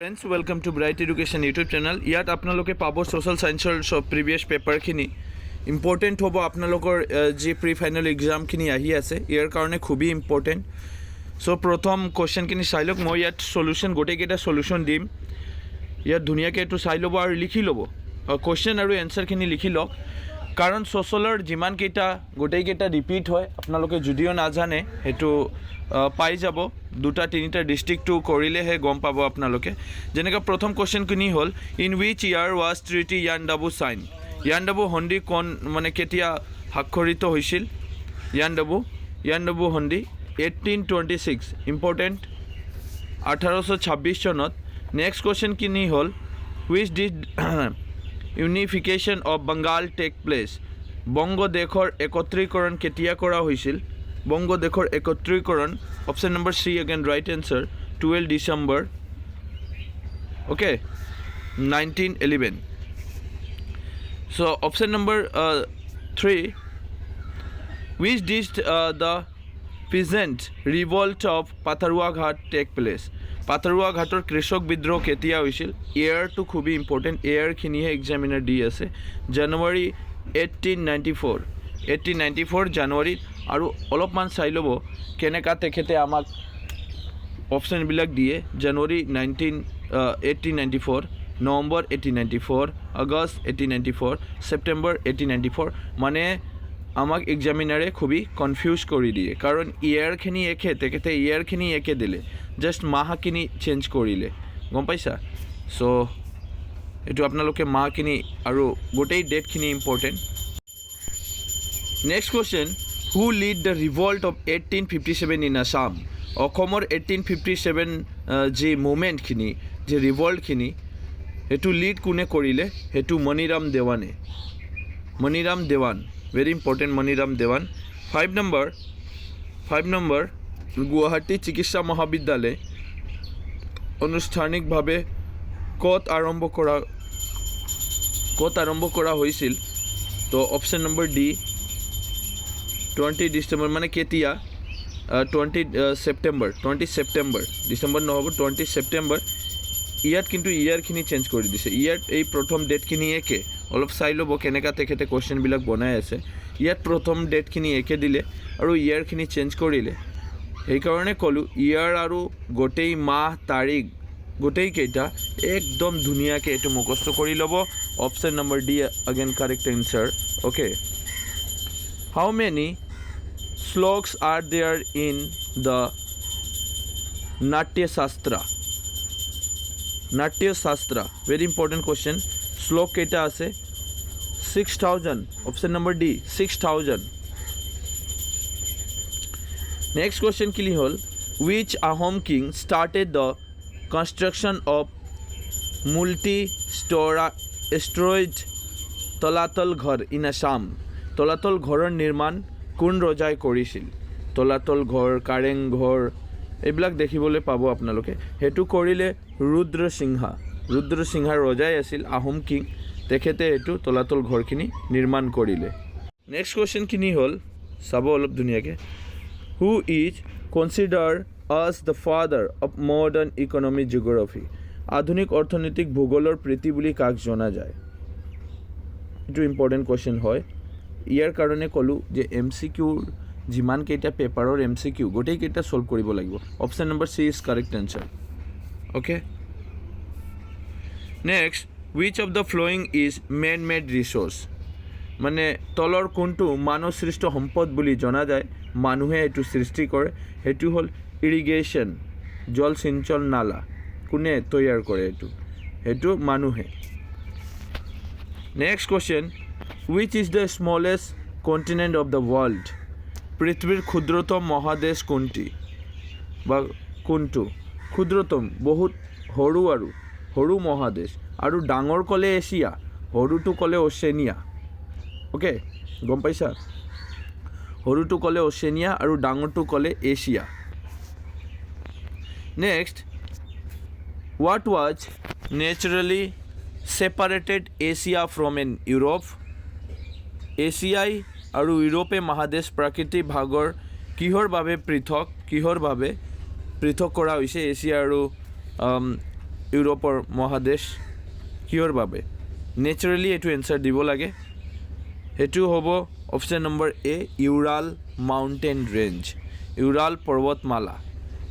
Friends welcome to Bright Education YouTube channel. ইয়াত আপোনালোকে পাব ছ'চিয়েল ছায়েন্সৰ চব প্ৰিভিয়াছ পেপাৰখিনি ইম্পৰ্টেণ্ট হ'ব। আপোনালোকৰ যি প্ৰি ফাইনেল এক্সামখিনি আহি আছে ইয়াৰ কাৰণে খুবেই ইম্পৰ্টেণ্ট। চ' প্ৰথম কুৱেশ্যনখিনি চাই লওক। মই ইয়াত চলিউশ্যন গোটেইকেইটা চলিউশ্যন দিম। ইয়াত ধুনীয়াকৈ এইটো চাই ল'ব আৰু লিখি ল'ব, কুৱেশ্যন আৰু এনচাৰখিনি লিখি লওক। কাৰণ ছ'চিয়েলৰ যিমানকেইটা গোটেইকেইটা ৰিপিট হয়, আপোনালোকে যদিও নাজানে সেইটো পাই যাব। দুটা তিনিটা ডিষ্ট্ৰিক্টটো কৰিলেহে গম পাব আপোনালোকে। যেনেকৈ প্ৰথম কুৱেশ্যনখিনি হ'ল, in which year was treaty Yandabo sign. Yandabo সন্ধি কেতিয়া স্বাক্ষৰিত হৈছিল? ইয়াণ্ডাবু সন্ধি 1826, ইম্পৰ্টেণ্ট 1826 চনত। নেক্সট কুৱেশ্যনখিনি হ'ল, which did unification of Bengal take place. বংগদেশৰ একত্ৰীকৰণ কেতিয়া কৰা হৈছিল? বংগদেশৰ একত্ৰীকৰণ, option number C again right answer, 12 December, okay, 1911। So' option number 3, which did the peasant revolt of Patharughat take place. পাথাৰুৱাঘাটৰ কৃষক বিদ্ৰোহ কেতিয়া হৈছিল? ইয়াৰটো খুবেই ইম্পৰ্টেণ্ট, ইয়াৰখিনিহে এক্সামিনাৰ দি আছে। জানুৱাৰী 1894 জানুৱাৰীত। আৰু অলপমান চাই ল'ব কেনেকুৱা তেখেতে আমাক অপশ্যনবিলাক দিয়ে। জানুৱাৰী 1894, নৱেম্বৰ 1894, আগষ্ট 1894, ছেপ্টেম্বৰ 1894। মানে আমাক এক্সামিনাৰে খুবেই কনফিউজ কৰি দিয়ে, কাৰণ ইয়াৰখিনি একে, তেখেতে ইয়াৰখিনি একে দিলে, জাষ্ট মাহখিনি চেঞ্জ কৰিলে, গম পাইছা? চ' এইটো আপোনালোকে মাহখিনি আৰু গোটেই ডেটখিনি important. Next question, who led the revolt of 1857 in Assam. অসমৰ 1857 যি মুভমেণ্টখিনি, যি ৰিভল্টখিনি, সেইটো লিড কোনে কৰিলে? সেইটো মণিৰাম দেৱানে। Maniram Dewan, very important, Maniram Dewan. 5 number, Guwahati চিকিৎসা মহাবিদ্যালয় আনুষ্ঠানিকভাৱে ক'ত আৰম্ভ কৰা হৈছিল? তো অপশ্যন নম্বৰ ডি, 20 ডিচেম্বৰ, মানে কেতিয়া? 20 ছেপ্টেম্বৰ, ডিচেম্বৰ নহ'ব, 20 ছেপ্টেম্বৰ। ইয়াত কিন্তু ইয়াৰখিনি চেঞ্জ কৰি দিছে। ইয়াত এই প্ৰথম ডেটখিনি একে, অলপ চাই ল'ব কেনেকুৱা তেখেতে কুৱেশ্যনবিলাক বনাই আছে। ইয়াত প্ৰথম ডেটখিনি একে দিলে আৰু ইয়াৰখিনি চেঞ্জ কৰিলে। সেইকাৰণে ক'লোঁ, ইয়াৰ আৰু গোটেই মাহ তাৰিখ গোটেইকেইটা একদম ধুনীয়াকৈ এইটো মুখস্থ কৰি ল'ব। Option number D again correct answer, okay. How many shlokas are there in the Natyashastra. Very important question. শ্লোক কেইটা আছে? 6000, option number D, 6000। Next question কি হ'ল, which Ahom king started the construction of storied Talatal Ghar in Assam. তলাতল ঘৰৰ নিৰ্মাণ কোন ৰজাই কৰিছিল? তলাতল ঘৰ, কাৰেং ঘৰ, এইবিলাক দেখিবলৈ পাব আপোনালোকে। সেইটো কৰিলে ৰুদ্ৰসিংহা ৰজাই আছিল, আহোম কিং, তেখেতে এইটো তলাতল ঘৰখিনি নিৰ্মাণ কৰিলে। নেক্সট কুৱেশ্যনখিনি হ'ল, চাব অলপ ধুনীয়াকৈ, হু ইজ কনচিডাৰ আছ the father of modern economic geography. আধুনিক অৰ্থনৈতিক ভূগোলৰ প্ৰীতি বুলি কাক জনা যায়? এইটো ইম্পৰ্টেণ্ট কুৱেশ্যন হয়। ইয়াৰ কাৰণে ক'লোঁ যে MCQ যিমানকেইটা পেপাৰৰ MCQ গোটেইকেইটা ছল্ভ কৰিব লাগিব। Option number C is correct answer, okay. Next, which of the following is man made resource. মানে তলৰ কোনটো মানৱ সৃষ্ট সম্পদ বুলি জনা যায়, মানুহে এইটো সৃষ্টি কৰে? সেইটো হ'ল ইৰিগেশ্যন, জলসিঞ্চন নালা। কোনে তৈয়াৰ কৰে এইটো? সেইটো মানুহে। Next question, wish is the smallest continent of the world. পৃথিৱীৰ ক্ষুদ্ৰতম মহাদেশ কোনটো? ক্ষুদ্ৰতম, বহুত সৰু মহাদেশ। আৰু ডাঙৰ ক'লে এছিয়া, সৰুটো ক'লে অ'চেনিয়া, অ'কে, গম পাইছা? সৰুটো ক'লে অ'চেনিয়া আৰু ডাঙৰটো ক'লে Asia. Next, what was naturally separated Asia from Europe. এছিয়াই আৰু ইউৰোপে মহাদেশ প্ৰাকৃতিক ভাগৰ কিহৰ বাবে পৃথক কৰা হৈছে? এছিয়া আৰু ইউৰোপৰ মহাদেশ কিহৰ বাবে নেচাৰেলি এইটো এনচাৰ দিব লাগে সেইটো হ'ব অপশ্যন নম্বৰ এ ইউৰাল মাউণ্টেন ৰেঞ্জ ইউৰাল পৰ্বতমালা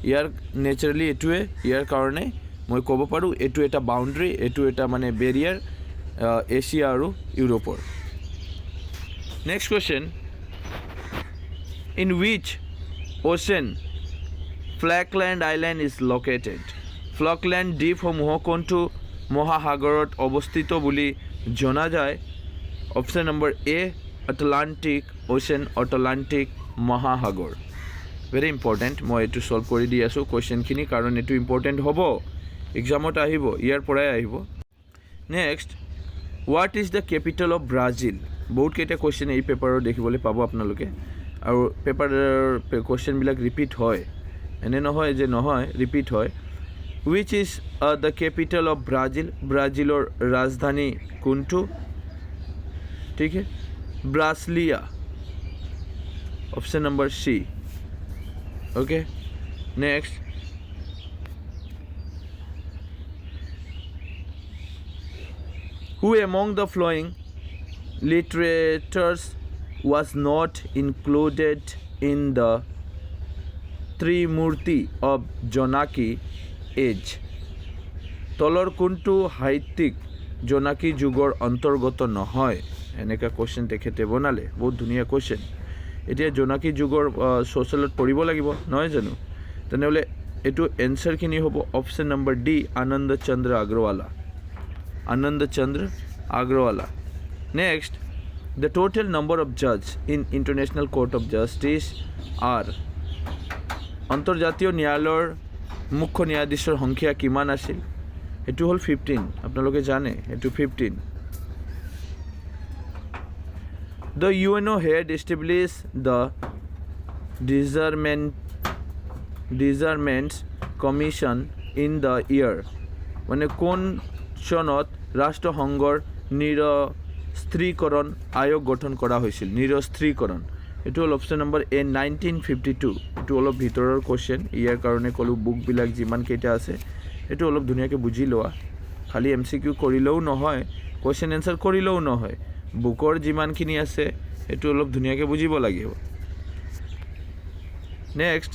ইয়াৰ নেচাৰেলি এইটোৱে ইয়াৰ কাৰণে মই ক'ব পাৰোঁ এইটো এটা বাউণ্ডাৰী এইটো এটা মানে বেৰিয়াৰ এছিয়া আৰু ইউৰোপৰ next question in which ocean Falkland Island is located Falkland দ্বীপসমূহ কোনটো মহাসাগৰত অৱস্থিত বুলি জনা যায় option number A Atlantic ocean Atlantic মহাসাগৰ ভেৰি ইম্পৰ্টেণ্ট মই এইটো ছল্ভ কৰি দি আছোঁ কুৱেশ্যনখিনি কাৰণ এইটো ইম্পৰ্টেণ্ট হ'ব এক্সামত আহিব ইয়াৰ পৰাই আহিব next what is the capital of Brazil বহুতকেইটা কুৱেশ্যন এই পেপাৰত দেখিবলৈ পাব আপোনালোকে আৰু পেপাৰৰ কুৱেশ্যনবিলাক ৰিপিট হয় এনে নহয় যে নহয় ৰিপিট হয় which is the capital of Brazil ব্ৰাজিলৰ ৰাজধানী কোনটো ঠিক আছে Brasilia option number C okay next who among the following literatures was not included in the Trimurti of Jonaki age তলৰ কোনটো সাহিত্যিক জোনাকী যুগৰ অন্তৰ্গত নহয় এনেকা কোৱেশ্চন তেখেতে বনালে বহুত ধুনীয়া কোৱেশ্চন এতিয়া জোনাকী যুগৰ সোশ্যালত পঢ়িব লাগিব নহয় জানো তেনেহ'লে এইটো এনচাৰখিনি হ'ব option number D Anand Chandra Agarwala next the total number of জাজ in international court of justice are আন্তৰ্জাতীয় ন্যায়ালয়ৰ মুখ্য ন্যায়াধীশৰ সংখ্যা কিমান আছিল এইটো হ'ল 15 আপোনালোকে জানে এইটো 15 The UNO had established the Disarmament Commission in the year মানে কোন চনত ৰাষ্ট্ৰসংঘৰ নিৰস্ত্ৰীকৰণ আয়োগ গঠন কৰা হৈছিল নিৰস্ত্ৰীকৰণ এইটো হ'ল অপশ্যন নম্বৰ এ 1952 এইটো অলপ ভিতৰৰ কুৱেশ্যন ইয়াৰ কাৰণে ক'লোঁ বুকবিলাক যিমানকেইটা আছে এইটো অলপ ধুনীয়াকৈ বুজি লোৱা খালি MCQ কৰিলেও নহয় কুৱেশ্যন এনচাৰ কৰিলেও নহয় বুকৰ যিমানখিনি আছে এইটো অলপ ধুনীয়াকৈ বুজিব লাগিব next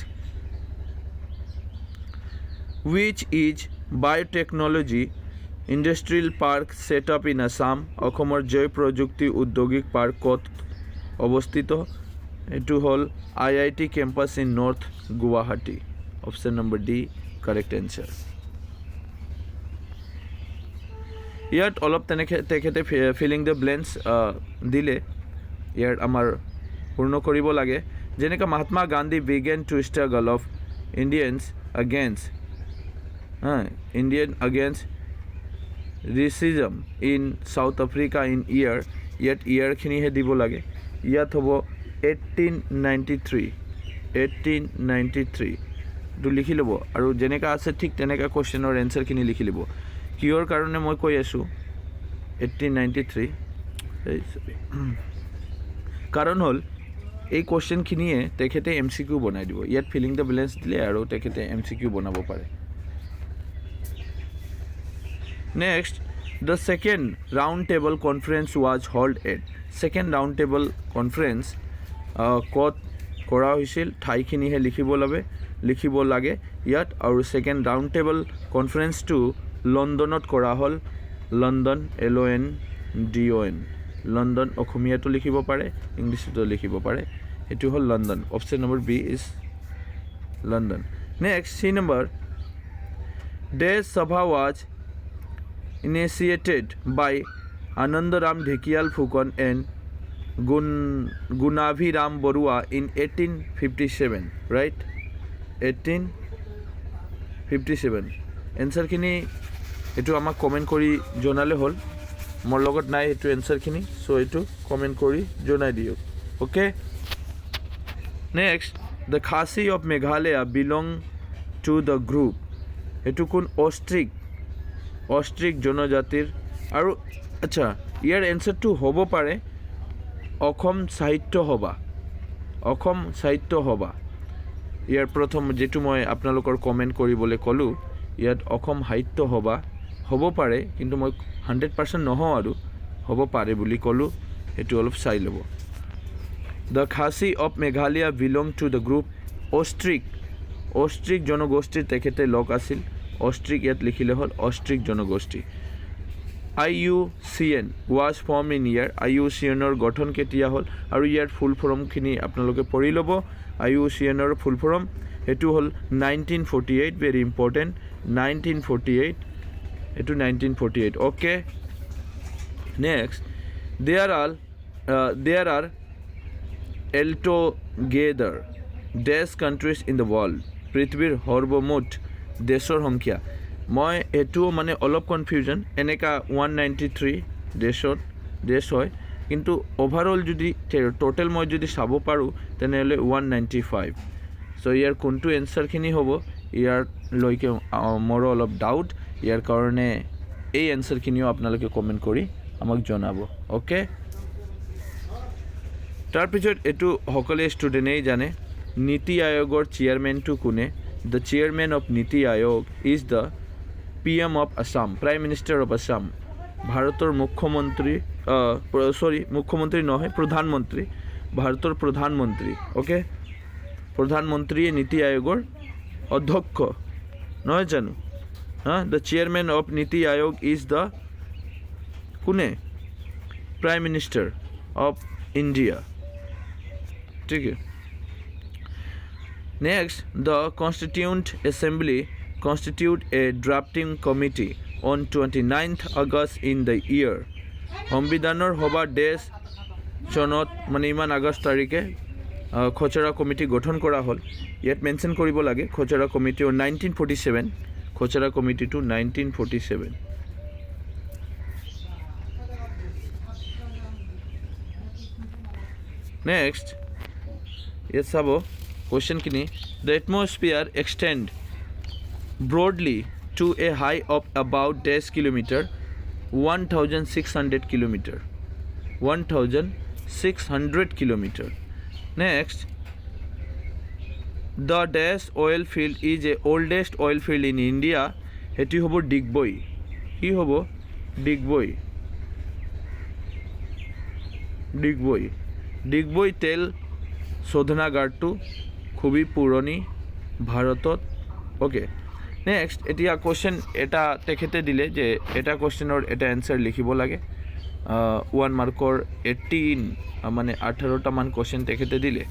which is biotechnology industrial park set up in Assam অসমৰ জৈৱ প্ৰযুক্তি ঔদ্যোগিক পাৰ্ক ক'ত অৱস্থিত এইটো হ'ল IIT campus in North Guwahati option number D correct answer ইয়াত অলপ তেখেতে ফিলিং দ্য ব্লেঞ্চ দিলে ইয়াত আমাৰ পূৰ্ণ কৰিব লাগে যেনেকৈ Mahatma Gandhi began to struggle of Indians against racism in South Africa in ইয়াত ইয়াৰখিনিহে দিব লাগে ইয়াত হ'ব 1893 এইটো লিখি ল'ব আৰু যেনেকৈ আছে ঠিক তেনেকৈ কুৱেশ্যনৰ এনচাৰখিনি লিখি ল'ব কিহৰ কাৰণে মই কৈ আছোঁ 1893 কাৰণ হ'ল এই কুৱেশ্যনখিনিয়ে তেখেতে MCQ বনাই দিব ইয়াত ফিলিং দ্য ব্লেঞ্চ দিলে আৰু তেখেতে MCQ বনাব পাৰে next the second round table conference was hold at second round table conference ক'ত কৰা হৈছিল ঠাইখিনিহে লিখিব লাগে ইয়াত আৰু ছেকেণ্ড ৰাউণ্ড টেবল কনফাৰেন্সটো লণ্ডনত কৰা হ'ল লণ্ডন LONDON লণ্ডন অসমীয়াটো লিখিব পাৰে ইংলিছতো লিখিব পাৰে এইটো হ'ল London option number B is London next C number Desh Sabha was initiated by Anandaram Dhekiyal Phukan and Gunaviram Borua in 1857 right 1857 এনচাৰখিনি এইটো আমাক কমেণ্ট কৰি জনালে হ'ল মোৰ লগত নাই এইটো এনচাৰখিনি চ' এইটো কমেণ্ট কৰি জনাই দিয়ক okay next the Khasi of Meghalaya belong to the group এইটো কোন অষ্ট্ৰিক জনজাতিৰ আৰু আচ্ছা ইয়াৰ এনচাৰটো হ'ব পাৰে অসম সাহিত্য সভা ইয়াৰ প্ৰথম যেটো মই আপোনালোকৰ কমেণ্ট কৰিবলৈ ক'লোঁ ইয়াত অসম সাহিত্য সভা হ'ব পাৰে, কিন্তু মই 100% নহওঁ আৰু হ'ব পাৰে বুলি ক'লোঁ, সেইটো অলপ চাই ল'ব। The Khasi of Meghalaya belong to the group Austric. Austric জনগোষ্ঠীৰ তেখেতে লগ আছিল। অষ্ট্ৰিক ইয়াত লিখিলে হ'ল অষ্ট্ৰিক জনগোষ্ঠী। IUCN ৱাজ ফৰ্ম ইন ইয়াৰ। IUCNৰ গঠন কেতিয়া হ'ল আৰু ইয়াৰ ফুল ফৰ্মখিনি আপোনালোকে পঢ়ি ল'ব। IUCNৰ ফুল ফৰ্ম সেইটো হ'ল 1948, ভেৰি ইম্পৰ্টেণ্ট, 1948, এইটো 1948, okay. Next, there are altogether ডেছ কাণ্ট্ৰিজ ইন দ্য ৱৰ্ল্ড। পৃথিৱীৰ সৰ্বমুঠ দেশৰ সংখ্যা, মই এইটো মানে অলপ কনফিউজন, এনেকা 193 দেশ হয়, কিন্তু অভাৰঅল যদি টোটেল মই যদি চাব পাৰোঁ তেনেহ'লে 195। চ' ইয়াৰ কোনটো এনচাৰখিনি হ'ব ইয়াৰ লৈকে মোৰো অলপ ডাউট, ইয়াৰ কাৰণে এই এনচাৰখিনিও আপোনালোকে কমেণ্ট কৰি আমাক জনাব, অ'কে। তাৰপিছত এইটো সকলোৱে ষ্টুডেণ্টেই জানে, নীতি আয়োগৰ চেয়াৰমেনটো কোনে? দ্য চেয়াৰমেন অফ নীতি আয়োগ is the PM of Assam, prime minister of Assam. ভাৰতৰ মুখ্যমন্ত্ৰী, মুখ্যমন্ত্ৰী নহয়, প্ৰধানমন্ত্ৰী, ভাৰতৰ প্ৰধানমন্ত্ৰী, অ'কে। প্ৰধানমন্ত্ৰীয়ে নীতি আয়োগৰ অধ্যক্ষ নহয় জানো? দ্য চেয়াৰমেন অফ নীতি আয়োগ ইজ দ্য কোনে? প্ৰাইম মিনিষ্টাৰ অফ ইণ্ডিয়া, ঠিক আছে। Next, the Constituent Assembly constitute a drafting committee on 29th August in the year. সংবিধানৰ সভা ডেছ চনত মানে ইমান আগষ্ট তাৰিখে খচৰা কমিটি গঠন কৰা হ'ল। ইয়াত মেনশ্যন কৰিব লাগে খচৰা কমিটি 1947, খচৰা কমিটিটো 1947। নেক্সট, ইয়াত চাব কুৱেশ্যনখিনি, the atmosphere extend broadly to a height of about 10 kilometer, 1,600 kilometer, 1,600 kilometer. Next, the dash oil field is a oldest oil field in India. এটি হ'ব ডিগবৈ, কি হ'ব? ডিগবৈ, ডিগবৈ, ডিগবৈ তেল শোধনাগাৰটো খুবেই পুৰণি ভাৰতত, অ'কে। নেক্সট, এতিয়া কুৱেশ্যন এটা তেখেতে দিলে যে এটা কুৱেশ্যনৰ এটা এনচাৰ লিখিব লাগে। 1 মাৰ্কৰ 18 মানে 18টামান কুৱেশ্যন তেখেতে দিলে।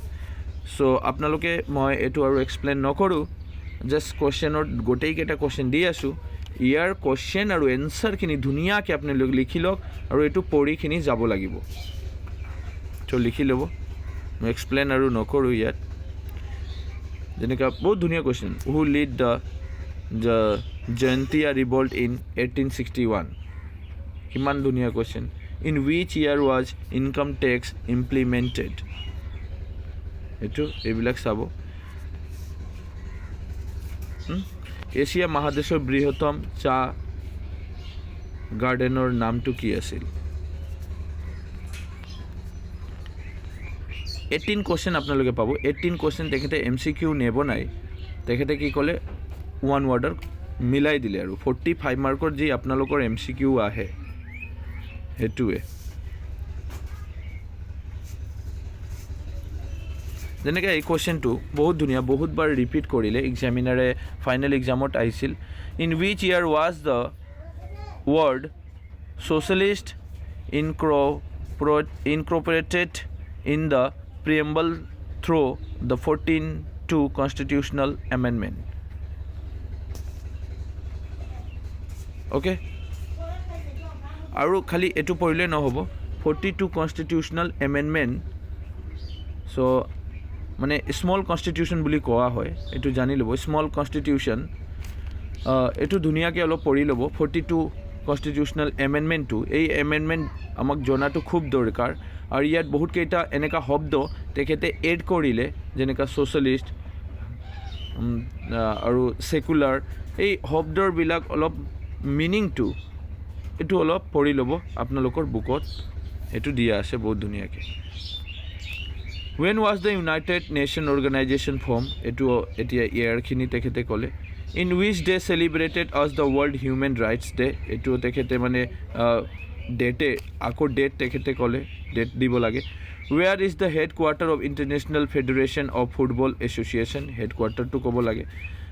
চ' আপোনালোকে, মই এইটো আৰু এক্সপ্লেইন নকৰোঁ, জাষ্ট কুৱেশ্যনৰ গোটেইকেইটা কুৱেশ্যন দি আছোঁ। ইয়াৰ কুৱেশ্যন আৰু এনচাৰখিনি ধুনীয়াকৈ আপোনালোকে লিখি লওক আৰু এইটো পঢ়িখিনি যাব লাগিব। চ' লিখি ল'ব, মই এক্সপ্লেইন আৰু নকৰোঁ ইয়াত। যেনেকৈ বহুত ধুনীয়া question, who led the Jaintia revolt in 1861, কিমান ধুনীয়া question. In which year was income tax implemented, এইটো এইবিলাক চাব। এছিয়া মহাদেশৰ বৃহত্তম চাহ গাৰ্ডেনৰ নামটো কি আছিল? 18 কুৱেশ্যন আপোনালোকে পাব। 18 কুৱেশ্যন তেখেতে MCQ নেবনাই, তেখেতে কি ক'লে 1 ৱৰ্ডৰ মিলাই দিলে আৰু 45 মাৰ্কৰ যি আপোনালোকৰ MCQ আহে সেইটোৱে। যেনেকৈ এই কুৱেশ্যনটো বহুত ধুনীয়া, বহুতবাৰ ৰিপিট কৰিলে, এক্সামিনাৰে ফাইনেল এক্সামত আহিছিল। In which year was the word socialist incorporated in the preamble through the 14th constitutional amendment, okay. আৰু খালি এইটো পঢ়িলে নহ'ব, 42 কনষ্টিটিউশ্যনেল এমেণ্ডমেণ্ট, চ' মানে স্মল কনষ্টিটিউশ্যন বুলি কোৱা হয়, এইটো জানি ল'ব। স্মল কনষ্টিটিউশ্যন এইটো ধুনীয়াকৈ অলপ পঢ়ি ল'ব। 42 কনষ্টিটিউশ্যনেল এমেণ্ডমেণ্টটো, এই এমেণ্ডমেণ্ট আমাক জনাটো খুব দৰকাৰ। আৰু ইয়াত বহুতকেইটা এনেকুৱা শব্দ তেখেতে এড কৰিলে, যেনেকৈ ছ'চিয়েলিষ্ট আৰু ছেকুলাৰ, এই শব্দবিলাক অলপ মিনিংটো এইটো অলপ পঢ়ি ল'ব, আপোনালোকৰ বুকত এইটো দিয়া আছে বহুত ধুনীয়াকৈ। When was the United Nations Organization formed? এইটো এতিয়া ইয়াৰখিনি তেখেতে ক'লে। ইন উইচ ডে চেলিব্ৰেটেড আজ the world human rights day, এইটো তেখেতে মানে ডেটে আকৌ ডেট তেখেতে ক'লে, ডেট দিব লাগে। Where is the head quarter of international federation of football association, head কোৱাৰ্টাৰটো ক'ব লাগে।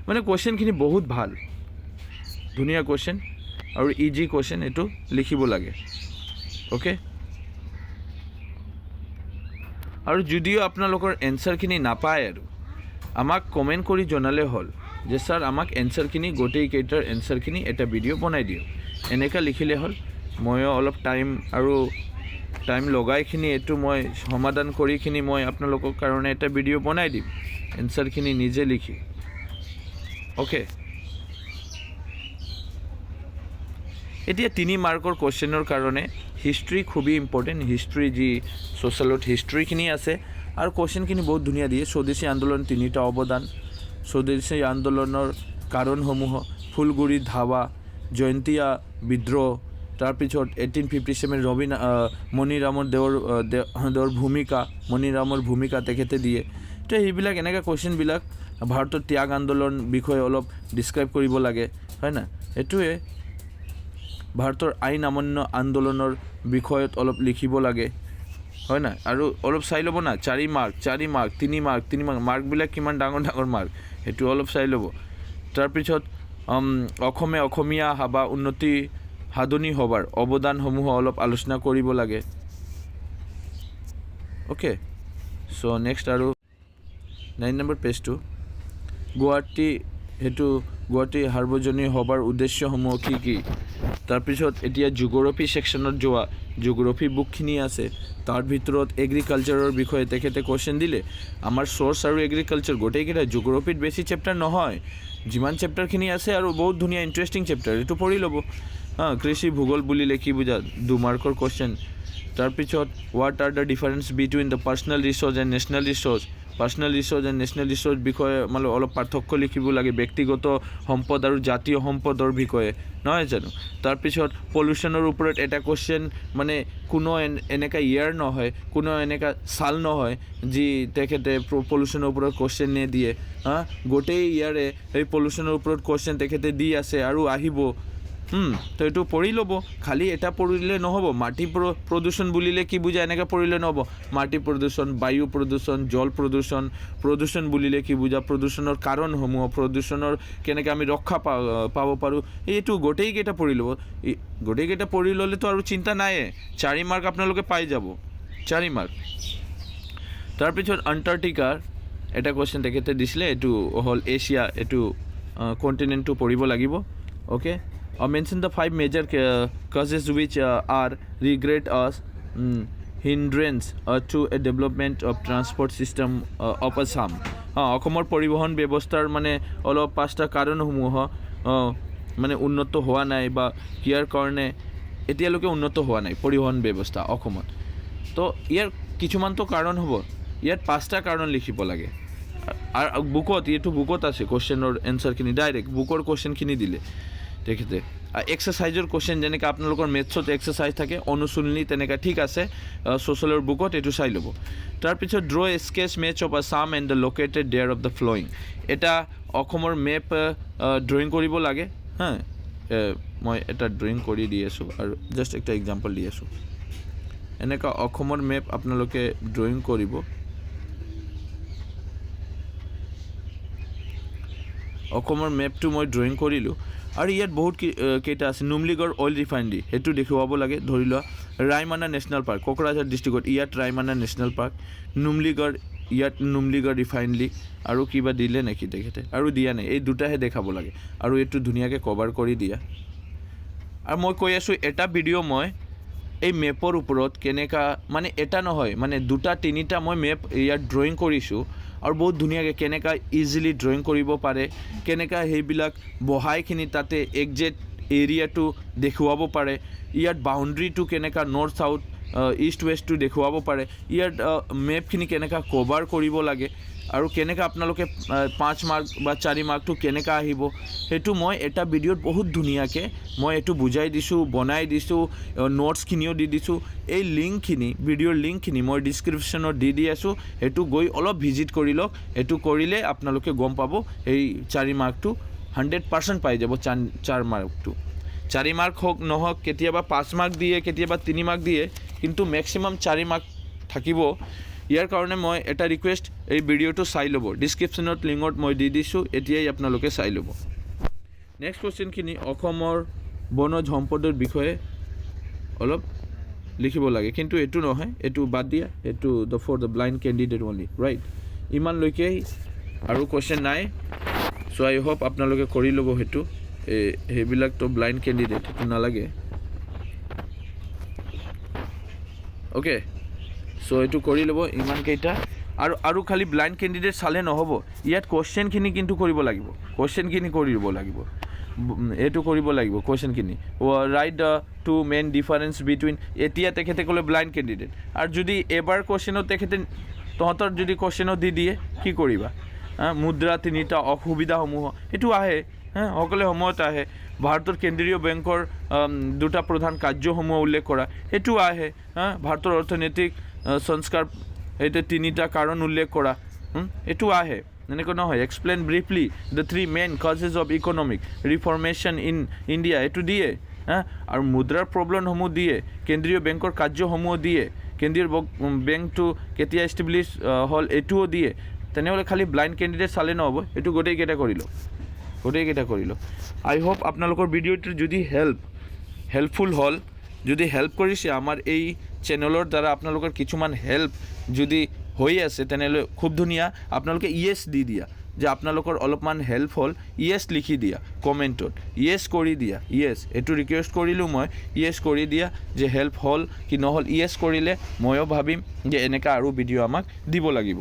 মানে কুৱেশ্যনখিনি বহুত ভাল, ধুনীয়া কুৱেশ্যন আৰু ইজি কুৱেশ্যন, এইটো লিখিব লাগে। অ'কে, আৰু যদিও আপোনালোকৰ এনচাৰখিনি নাপায় আৰু আমাক কমেণ্ট কৰি জনালে হ'ল যে ছাৰ আমাক এনচাৰখিনি গোটেইকেইটাৰ এনচাৰখিনি এটা ভিডিঅ' বনাই দিয়ক, এনেকৈ লিখিলে হ'ল। ময়ো অলপ টাইম লগাইখিনি এইটো মই সমাধান কৰিখিনি মই আপোনালোকৰ কাৰণে এটা ভিডিঅ' বনাই দিম, এনচাৰখিনি নিজে লিখি। অ'কে, এতিয়া 3 মাৰ্কৰ কুৱেশ্যনৰ কাৰণে হিষ্ট্ৰী খুবেই ইম্পৰ্টেণ্ট। হিষ্ট্ৰী যি ছ'চিয়েলত হিষ্ট্ৰীখিনি আছে আৰু কুৱেশ্যনখিনি বহুত ধুনীয়া দিয়ে। স্বদেশী আন্দোলন 3টা অৱদান, স্বদেশী আন্দোলনৰ কাৰণসমূহ, ফুলগুৰি ধাৱা, জয়ন্তীয়া বিদ্ৰোহ, তাৰপিছত 1857 মণিৰামৰ দেৱৰ ভূমিকা, মণিৰামৰ ভূমিকা তেখেতে দিয়ে। তো সেইবিলাক এনেকৈ কুৱেশ্যনবিলাক ভাৰতৰ ত্যাগ আন্দোলন বিষয়ে অলপ ডিছক্ৰাইব কৰিব লাগে, হয় না। সেইটোৱে ভাৰতৰ আইন অমান্য আন্দোলনৰ বিষয়ত অলপ লিখিব লাগে, হয় না। আৰু অলপ চাই ল'ব না, 4 মাৰ্ক 3 মাৰ্ক মাৰ্কবিলাক কিমান ডাঙৰ মাৰ্ক, সেইটো অলপ চাই ল'ব। তাৰপিছত অসমীয়া ভাষা উন্নতি সাধনী সভাৰ অৱদানসমূহ অলপ আলোচনা কৰিব লাগে। অ'কে, চ' নেক্সট আৰু 9 নম্বৰ পেজটো গুৱাহাটী সাৰ্বজনীন সভাৰ উদ্দেশ্যসমূহ কি। তাৰপিছত এতিয়া জিঅ'গ্ৰাফী ছেকশ্যনত যোৱা, জিঅ'গ্ৰাফী বুকখিনি আছে, তাৰ ভিতৰত এগ্ৰিকালচাৰৰ বিষয়ে তেখেতে কুৱেশ্যন দিলে। আমাৰ চ'ৰ্চ আৰু এগ্ৰিকালচাৰ গোটেইকেইটা, জিঅ'গ্ৰাফীত বেছি চেপ্টাৰ নহয়, যিমান চেপ্টাৰখিনি আছে আৰু বহুত ধুনীয়া ইণ্টাৰেষ্টিং চেপ্টাৰ, এইটো পঢ়ি ল'ব। কৃষি ভূগোল বুলিলে কি বুজা, 2 মাৰ্কৰ কুৱেশ্যন। তাৰপিছত what are the difference between the personal resource and national resource, personal resource and national resource বিষয়ে মানে অলপ পাৰ্থক্য লিখিব লাগে, ব্যক্তিগত সম্পদ আৰু জাতীয় সম্পদৰ বিষয়ে, নহয় জানো। তাৰপিছত পলিউশ্যনৰ ওপৰত এটা কুৱেশ্যন, মানে কোনো এনেকুৱা ইয়াৰ নহয়, কোনো এনেকুৱা চাল নহয় যি তেখেতে পলিউশ্যনৰ ওপৰত কুৱেশ্যন নিদিয়ে। গোটেই ইয়াৰে এই পলিউশ্যনৰ ওপৰত কুৱেশ্যন তেখেতে দি আছে আৰু আহিব। তো এইটো পঢ়ি ল'ব, খালি এটা পঢ়িলে নহ'ব। মাটি প্ৰদূষণ বুলিলে কি বুজা, এনেকৈ পঢ়িলে নহ'ব। মাটি প্ৰদূষণ, বায়ু প্ৰদূষণ, জল প্ৰদূষণ বুলিলে কি বুজা, প্ৰদূষণৰ কাৰণসমূহ, প্ৰদূষণৰ কেনেকৈ আমি ৰক্ষা পাব পাৰোঁ, এইটো গোটেইকেইটা পঢ়ি ল'ব। গোটেইকেইটা পঢ়ি ল'লেতো আৰু চিন্তা নাইয়ে, 4 মাৰ্ক আপোনালোকে পাই যাব, 4 মাৰ্ক। তাৰপিছত আণ্টাৰ্কটিকাৰ এটা কুৱেশ্যন তেখেতে দিছিলে, এইটো হ'ল এছিয়া, এইটো কণ্টিনেণ্টটো পঢ়িব লাগিব। Okay, mention the 5 major causes which are regret as hindrance to a development of transport system of Assam. অসমৰ পৰিবহণ ব্যৱস্থাৰ মানে অলপ 5টা কাৰণসমূহ মানে উন্নত হোৱা নাই, বা ইয়াৰ কাৰণে এতিয়ালৈকে উন্নত হোৱা নাই পৰিবহণ ব্যৱস্থা অসমত। তো ইয়াৰ কিছুমানটো কাৰণ হ'ব, ইয়াত 5টা কাৰণ লিখিব লাগে। আৰু বুকত আছে কুৱেশ্যনৰ এনচাৰখিনি, ডাইৰেক্ট বুকৰ কুৱেশ্যনখিনি দিলে তেখেতে। এক্সাৰচাইজৰ কুৱেশ্যন, যেনেকৈ আপোনালোকৰ মেথছত এক্সাৰচাইজ থাকে, অনুশীলনী তেনেকৈ ঠিক আছে ছ'চিয়েলৰ বুকত, এইটো চাই ল'ব। তাৰপিছত draw a sketch map of Assam and the located there of the following, এটা অসমৰ মেপ ড্ৰয়িং কৰিব লাগে। মই এটা ড্ৰয়িং কৰি দি আছোঁ আৰু জাষ্ট এটা এক্সাম্পল দি আছোঁ। এনেকুৱা অসমৰ মেপ আপোনালোকে ড্ৰয়িং কৰিব। অসমৰ মেপটো মই ড্ৰয়িং কৰিলোঁ আৰু ইয়াত বহুত কেইটা আছে। নুমলীগড় অইল ৰিফাইনেৰী, সেইটো দেখুৱাব লাগে। ধৰি লোৱা ৰায়মানা নেশ্যনেল পাৰ্ক, কোকৰাঝাৰ ডিষ্ট্ৰিক্টত, ইয়াত ৰায়মানা নেশ্যনেল পাৰ্ক, নুমলীগড়, ইয়াত নুমলীগড় ৰিফাইনেৰী। আৰু কিবা দিলে নেকি তেখেতে, আৰু দিয়া নাই, এই দুটাহে দেখাব লাগে আৰু এইটো ধুনীয়াকৈ কভাৰ কৰি দিয়া। আৰু মই কৈ আছোঁ, এটা ভিডিঅ' মই এই মেপৰ ওপৰত কেনেকুৱা, মানে এটা নহয়, মানে 2-3টা মই মেপ ইয়াত ড্ৰয়িং কৰিছোঁ আৰু বহুত ধুনীয়াকৈ কেনেকুৱা ইজিলি ড্ৰয়িং কৰিব পাৰে, কেনেকুৱা সেইবিলাক বহাইখিনি তাতে একজেক্ট এৰিয়াটো দেখুৱাব পাৰে, ইয়াত বাউণ্ডেৰীটো কেনেকুৱা নৰ্থ চাউথ ইষ্ট ৱেষ্টটো দেখুৱাব পাৰে, ইয়াত মেপখিনি কেনেকুৱা কভাৰ কৰিব লাগে, আৰু কেনেকৈ আপোনালোকে 5 মাৰ্ক বা 4 মাৰ্কটো কেনেকৈ আহিব, সেইটো মই এটা ভিডিঅ'ত বহুত ধুনীয়াকৈ মই এইটো বুজাই দিছোঁ, বনাই দিছোঁ, নোটছখিনিও দি দিছোঁ। এই লিংকখিনি, ভিডিঅ'ৰ লিংকখিনি মই ডিছক্ৰিপশ্যনত দি আছোঁ, সেইটো গৈ অলপ ভিজিট কৰি লওক। এইটো কৰিলে আপোনালোকে গম পাব এই 4 মাৰ্কটো 100% পাই যাব 4 মাৰ্কটো। 4 মাৰ্ক হওক নহওক, কেতিয়াবা 5 মাৰ্ক দিয়ে, কেতিয়াবা 3 মাৰ্ক দিয়ে, কিন্তু মেক্সিমাম 4 মাৰ্ক থাকিব। ইয়াৰ কাৰণে মই এটা ৰিকুৱেষ্ট, এই ভিডিঅ'টো চাই ল'ব, ডিছক্ৰিপশ্যনত লিংকত মই দি দিছোঁ, এতিয়াই আপোনালোকে চাই ল'ব। নেক্সট কুৱেশ্যনখিনি অসমৰ বনজ সম্পদৰ বিষয়ে অলপ লিখিব লাগে, কিন্তু এইটো নহয়, এইটো বাদ দিয়া, এইটো for the blind candidate only, right? ইমানলৈকে আৰু কুৱেশ্যন নাই। চ' আই হোপ আপোনালোকে কৰি ল'ব সেইটো। সেইবিলাকতো ব্লাইণ্ড কেণ্ডিডেট, সেইটো নালাগে। অ'কে, চ' এইটো কৰি ল'ব ইমানকেইটা। আৰু খালি ব্লাইণ্ড কেণ্ডিডেট চালে নহ'ব, ইয়াত কুৱেশ্যনখিনি কিন্তু কৰিব লাগিব, কুৱেশ্যনখিনি কৰিব লাগিব, এইটো কৰিব লাগিব কুৱেশ্যনখিনি। Write the 2 main difference between, এতিয়া তেখেতে ক'লে ব্লাইণ্ড কেণ্ডিডেট, আৰু যদি এবাৰ কুৱেশ্যনত তেখেতে তহঁতৰ যদি কুৱেশ্যনত দি দিয়ে কি কৰিবা? মুদ্ৰা 3টা অসুবিধাসমূহ এইটো আহে, সকলো সময়ত আহে। ভাৰতৰ কেন্দ্ৰীয় বেংকৰ 2টা প্ৰধান কাৰ্যসমূহ উল্লেখ কৰা, এইটো আহে। ভাৰতৰ অৰ্থনৈতিক সংস্কাৰ, এইটো 3টা কাৰণ উল্লেখ কৰা, এইটো আহে। এনেকৈ নহয়, explain briefly the 3 main causes of economic reformation in India, এইটো দিয়ে। আৰু মুদ্ৰাৰ প্ৰব্লেমসমূহ দিয়ে, কেন্দ্ৰীয় বেংকৰ কাৰ্যসমূহ দিয়ে, কেন্দ্ৰীয় বেংকটো কেতিয়া এষ্টাব্লিছ হ'ল এইটোও দিয়ে। তেনেহ'লে খালি ব্লাইণ্ড কেণ্ডিডেট চালে নহ'ব, এইটো গোটেইকেইটা কৰি লওঁ। আই হোপ আপোনালোকৰ ভিডিঅ'টো যদি হেল্পফুল হ'ল, যদি হেল্প কৰিছে আমাৰ এই চেনেলৰ দ্বাৰা, আপোনালোকৰ কিছুমান হেল্প যদি হৈ আছে, তেনেহ'লে খুব ধুনীয়া। আপোনালোকে ইয়েছ দি দিয়া যে আপোনালোকৰ অলপমান হেল্প হ'ল, ইয়েছ লিখি দিয়া কমেণ্টত, ইয়েছ কৰি দিয়া, ইয়েছ, এইটো ৰিকুৱেষ্ট কৰিলোঁ মই, ইয়েছ কৰি দিয়া যে হেল্প হ'ল কি নহ'ল। ইয়েছ কৰিলে ময়ো ভাবিম যে এনেকুৱা আৰু ভিডিঅ' আমাক দিব লাগিব,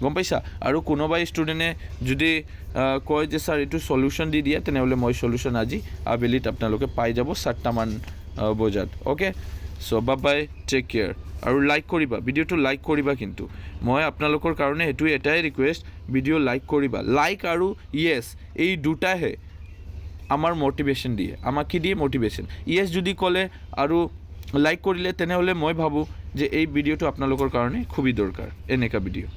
গম পাইছা? আৰু কোনোবাই ষ্টুডেণ্টে যদি কয় যে ছাৰ এইটো চলিউশ্যন দি দিয়ে, তেনেহ'লে মই চলিউশ্যন আজি আবেলিত আপোনালোকে পাই যাব 7টামান বজাত। অ'কে, চ' বাই, টেক কেয়াৰ। আৰু লাইক কৰিবা, ভিডিঅ'টো লাইক কৰিবা, কিন্তু মই আপোনালোকৰ কাৰণে এইটোৱে এটাই ৰিকুৱেষ্ট, ভিডিঅ' লাইক কৰিবা। লাইক আৰু ইয়েছ এই দুটাহে আমাৰ মটিভেশ্যন দিয়ে, আমাক কি দিয়ে? মটিভেশ্যন। ইয়েছ যদি ক'লে আৰু লাইক কৰিলে, তেনেহ'লে মই ভাবোঁ যে এই ভিডিঅ'টো আপোনালোকৰ কাৰণে খুবেই দৰকাৰ, এনেকুৱা ভিডিঅ'।